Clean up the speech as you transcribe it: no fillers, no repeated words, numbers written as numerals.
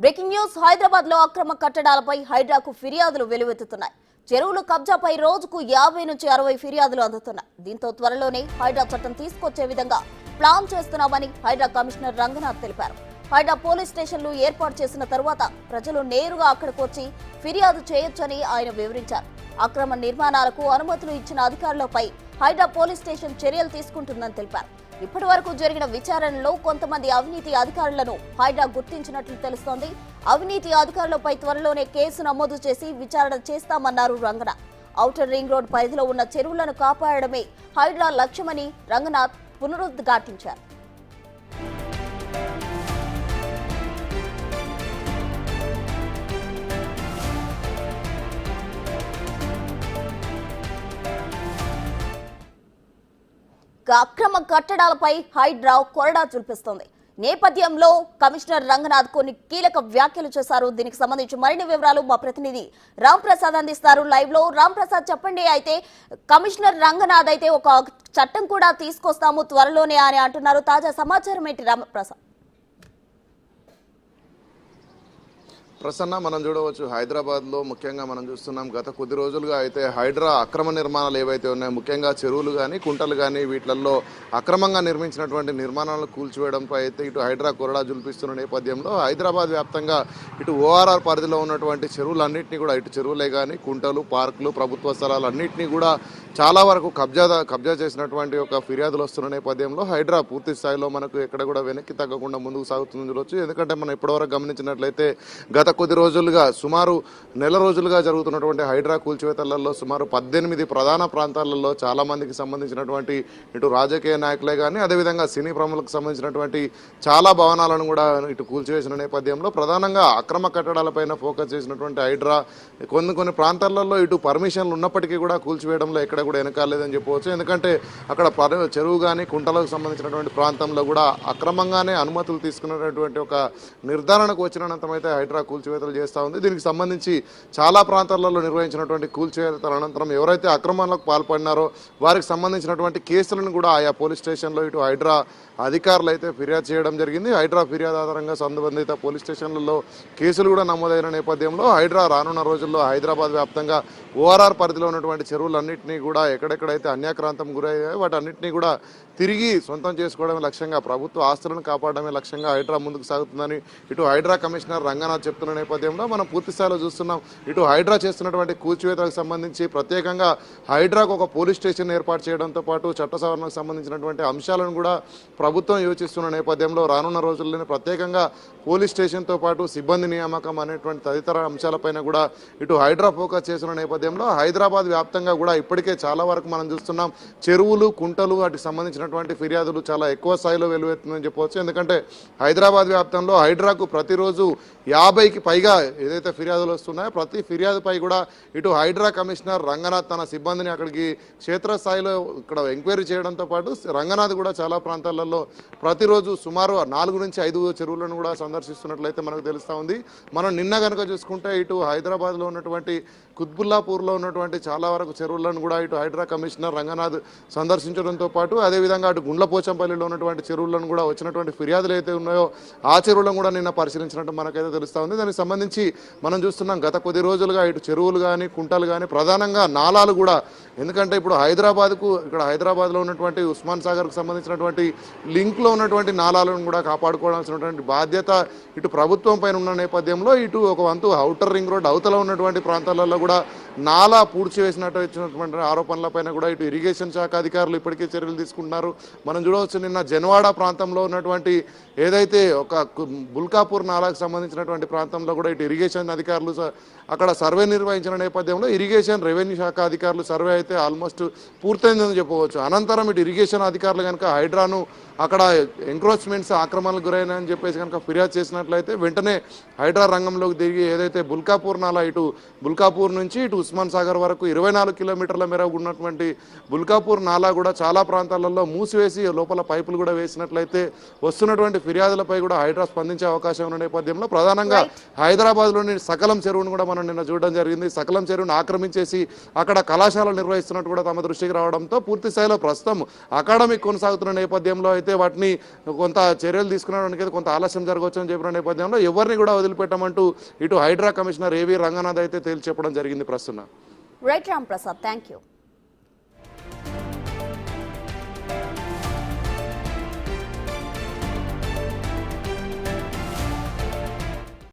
Breaking news Hyderabad లో అక్రమ కట్టడాలపై హైడ్రాకు ఫిర్యాదులు వెలువెత్తుతున్నాయి. చెరువుల కబ్జాపై రోజుకు 50 నుంచి 60 ఫిర్యాదులు అందుతున్నాయి. దీంతో త్వరలోనే హైడ్రా చట్టం తీసుకొచ్చే విధంగా ప్లాన్ చేస్తున్నామని హైడ్రా కమిషనర్ రంగనాథ్ తెలిపారు. హైడ్రా పోలీస్ స్టేషన్లు ఏర్పాటు చేసిన తరువాత ప్రజలు నేరుగా అక్కడికి వచ్చి ఫిర్యాదు చేయొచ్చని ఆయన వివరించారు. అక్రమ నిర్మాణాలకు అనుమతులు ఇచ్చిన అధికారులపై హైడ్రా పోలీస్ స్టేషన్ చర్యలు తీసుకుంటుందని తెలిపారు. ఇప్పటి వరకు జరిగిన విచారణలో కొంతమంది అవినీతి అధికారులను హైడ్రా గుర్తించినట్లు తెలుస్తోంది. అవినీతి అధికారులపై త్వరలోనే కేసు నమోదు చేసి విచారణ చేస్తామన్నారు రంగనాథ్. ఔటర్ రింగ్ రోడ్ పరిధిలో ఉన్న చెరువులను కాపాడడమే హైడ్రా లక్ష్యమని రంగనాథ్ పునరుద్ఘాటించారు. అక్రమ కట్టడాలపై హైడ్రా కొరడా చూపిస్తోంది. నేపథ్యంలో కమిషనర్ రంగనాథ్ కొన్ని కీలక వ్యాఖ్యలు చేశారు. దీనికి సంబంధించి మరిన్ని వివరాలు మా ప్రతినిధి రామ్ ప్రసాద్ అందిస్తారు లైవ్ లో. రామ్ ప్రసాద్ చెప్పండి. అయితే కమిషనర్ రంగనాథ్ అయితే ఒక చట్టం కూడా తీసుకొస్తాము త్వరలోనే అని అంటున్నారు. తాజా సమాచారం ఏంటి రామ్ ప్రసాద్? ప్రసన్న, మనం చూడవచ్చు హైదరాబాద్లో ముఖ్యంగా మనం చూస్తున్నాం గత కొద్ది రోజులుగా అయితే హైడ్రా అక్రమ నిర్మాణాలు ఏవైతే ఉన్నాయో, ముఖ్యంగా చెరువులు కానీ కుంటలు కానీ వీటిల్లో అక్రమంగా నిర్మించినటువంటి నిర్మాణాలను కూల్చివేయడంపై అయితే ఇటు హైడ్రా కొరడా జుల్పిస్తున్న నేపథ్యంలో హైదరాబాద్ వ్యాప్తంగా ఇటు ఓఆర్ఆర్ పరిధిలో ఉన్నటువంటి చెరువులన్నింటినీ కూడా, ఇటు చెరువులే కానీ కుంటలు, పార్కులు, ప్రభుత్వ స్థలాలన్నింటినీ కూడా చాలా వరకు కబ్జా చేసినటువంటి ఒక ఫిర్యాదులు వస్తున్న నేపథ్యంలో హైడ్రా పూర్తి స్థాయిలో మనకు ఎక్కడ కూడా వెనక్కి తగ్గకుండా ముందుకు సాగుతుందని చూడవచ్చు. ఎందుకంటే మనం ఇప్పటివరకు గమనించినట్లయితే గత కొద్ది రోజులుగా సుమారు నెల రోజులుగా జరుగుతున్నటువంటి హైడ్రా కూల్చివేతలలో సుమారు 18 ప్రధాన ప్రాంతాలలో చాలా మందికి సంబంధించినటువంటి ఇటు రాజకీయ నాయకులే కానీ అదేవిధంగా సినీ ప్రముఖులకు సంబంధించినటువంటి చాలా భవనాలను కూడా ఇటు కూల్చివేసిన నేపథ్యంలో ప్రధానంగా అక్రమ కట్టడాలపైన ఫోకస్ చేసినటువంటి హైడ్రా కొన్ని ప్రాంతాలలో ఇటు పర్మిషన్లు ఉన్నప్పటికీ కూడా కూల్చివేయడంలో ఎక్కడ కూడా వెనకాలేదని చెప్పవచ్చు. ఎందుకంటే అక్కడ చెరువు కానీ కుంటలకు సంబంధించినటువంటి ప్రాంతంలో కూడా అక్రమంగానే అనుమతులు తీసుకున్నటువంటి ఒక నిర్ధారణకు వచ్చినంతమైతే హైడ్రా కూల్చివేతలు చేస్తూ ఉంది. దీనికి సంబంధించి చాలా ప్రాంతాలలో నిర్వహించినటువంటి కూల్చివేతల అనంతరం ఎవరైతే అక్రమాలకు పాల్పడినారో వారికి సంబంధించినటువంటి కేసులను కూడా ఆయా పోలీస్ స్టేషన్లో ఇటు హైడ్రా అధికారులు అయితే ఫిర్యాదు చేయడం జరిగింది. హైడ్రా ఫిర్యాదు ఆధారంగా సంబంధిత పోలీస్ స్టేషన్లలో కేసులు కూడా నమోదైన నేపథ్యంలో హైడ్రా రానున్న రోజుల్లో హైదరాబాద్ వ్యాప్తంగా ఓఆర్ఆర్ పరిధిలో ఉన్నటువంటి చెరువులన్నింటినీ కూడా ఎక్కడెక్కడైతే అన్యాక్రాంతం గురయ్యాయో వాటన్నింటినీ కూడా తిరిగి సొంతం చేసుకోవడమే లక్ష్యంగా, ప్రభుత్వ ఆస్తులను కాపాడడమే లక్ష్యంగా హైడ్రా ముందుకు సాగుతుందని ఇటు హైడ్రా కమిషనర్ రంగనాథ్ చెప్తున్న నేపథ్యంలో మనం పూర్తి స్థాయిలో చూస్తున్నాం. ఇటు హైడ్రా చేస్తున్నటువంటి కూల్చివేతలకు సంబంధించి ప్రత్యేకంగా హైడ్రాకు ఒక పోలీస్ స్టేషన్ ఏర్పాటు చేయడంతో పాటు చట్ట సవరణకు సంబంధించినటువంటి అంశాలను కూడా ప్రభుత్వం యోచిస్తున్న నేపథ్యంలో రానున్న రోజుల్లోనే ప్రత్యేకంగా పోలీస్ స్టేషన్తో పాటు సిబ్బంది నియామకం అనేటువంటి తదితర అంశాలపైన కూడా ఇటు హైడ్రా ఫోకస్ చేస్తున్న నేపథ్యంలో హైదరాబాద్ వ్యాప్తంగా కూడా ఇప్పటికే చాలా వరకు మనం చూస్తున్నాం చెరువులు, కుంటలు వాటికి సంబంధించినటువంటి ఫిర్యాదులు చాలా ఎక్కువ స్థాయిలో వెలువెత్తుందని చెప్పవచ్చు. ఎందుకంటే హైదరాబాద్ వ్యాప్తంలో హైడ్రాకు ప్రతిరోజు 50కి పైగా ఏదైతే ఫిర్యాదులు వస్తున్నాయో ప్రతి ఫిర్యాదుపై కూడా ఇటు హైడ్రా కమిషనర్ రంగనాథ్ తన సిబ్బందిని అక్కడికి క్షేత్రస్థాయిలో ఇక్కడ ఎంక్వైరీ చేయడంతో పాటు రంగనాథ్ కూడా చాలా ప్రాంతాలలో ప్రతిరోజు సుమారు 4 నుంచి 5 చెరువులను కూడా సందర్శిస్తున్నట్లయితే మనకు తెలుస్తూ ఉంది. మనం నిన్న కనుక చూసుకుంటే ఇటు హైదరాబాద్లో ఉన్నటువంటి కుత్బుల్లాపూర్లో ఉన్నటువంటి చాలా వరకు చెరువులను కూడా ఇటు హైడ్రా కమిషనర్ రంగనాథ్ సందర్శించడంతో పాటు అదేవిధంగా అటు గుండ్లపోచంపల్లిలో ఉన్నటువంటి చెరువులను కూడా వచ్చినటువంటి ఫిర్యాదులు అయితే ఉన్నాయో ఆ చెరువులను కూడా నిన్న పరిశీలించినట్టు మనకైతే తెలుస్తూ ఉంది. దానికి సంబంధించి మనం చూస్తున్నాం గత కొద్ది రోజులుగా ఇటు చెరువులు కానీ కుంటలు కానీ ప్రధానంగా నాలాలు కూడా, ఎందుకంటే ఇప్పుడు ఇక్కడ హైదరాబాద్లో ఉన్నటువంటి ఉస్మాన్ సాగర్కు సంబంధించినటువంటి లింక్లో ఉన్నటువంటి నాలాలను కూడా కాపాడుకోవాల్సినటువంటి బాధ్యత ఇటు ప్రభుత్వం పైన ఉన్న నేపథ్యంలో ఇటు ఒక వంతు ఔటర్ రింగ్ రోడ్ అవతల ఉన్నటువంటి ప్రాంతాలలో కూడా నాలా పూడ్చివేసినట్టు వచ్చినటువంటి ఆరోపణలపైన కూడా ఇటు ఇరిగేషన్ శాఖ అధికారులు ఇప్పటికే చర్యలు తీసుకుంటున్నారు. మనం చూడవచ్చు నిన్న జన్వాడ ప్రాంతంలో ఉన్నటువంటి ఏదైతే ఒక బుల్కాపూర్ నాలాకు సంబంధించినటువంటి ప్రాంతంలో కూడా ఇటు ఇరిగేషన్ అధికారులు అక్కడ సర్వే నిర్వహించిన నేపథ్యంలో ఇరిగేషన్ రెవెన్యూ శాఖ అధికారులు సర్వే అయితే ఆల్మోస్ట్ పూర్తయిందని చెప్పవచ్చు. అనంతరం ఇటు ఇరిగేషన్ అధికారులు కనుక హైడ్రాను అక్కడ ఎంక్రోచ్మెంట్స్ ఆక్రమణలకు గురైనాయని చెప్పేసి కనుక ఫిర్యాదు చేసినట్లయితే వెంటనే హైడ్రా రంగంలోకి దిగి ఏదైతే బుల్కాపూర్ నాలా ఇటు బుల్కాపూర్ నుంచి ఇటు ఉస్మాన్ సాగర్ వరకు 24 కిలోమీటర్ల మేర ఉన్నటువంటి బుల్కాపూర్ నాలా కూడా చాలా ప్రాంతాలలో మూసివేసి లోపల పైపులు కూడా వేసినట్లయితే వస్తున్నటువంటి ఫిర్యాదులపై కూడా హైడ్రా స్పందించే అవకాశం ఉన్న నేపథ్యంలో ప్రధానంగా హైదరాబాద్లోని సకలం చెరువును కూడా మనం నిన్న చూడడం జరిగింది. సకలం చెరువును ఆక్రమించేసి అక్కడ కళాశాలలు నిర్వహిస్తున్నట్టు కూడా తమ దృష్టికి రావడంతో పూర్తి స్థాయిలో ప్రస్తుతం అకాడమిక్ కొనసాగుతున్న నేపథ్యంలో అయితే వాటిని కొంత చర్యలు తీసుకునడానికి కొంత ఆలస్యం జరగవచ్చు అని చెప్పిన నేపథ్యంలో ఎవరిని కూడా వదిలిపెట్టమంటూ ఇటు హైడ్రా కమిషనర్ ఏవి రంగనాథ్ అయితే తేల్చి చెప్పడం జరిగింది. ప్రస్తుతం right Ram Prasad, thank you.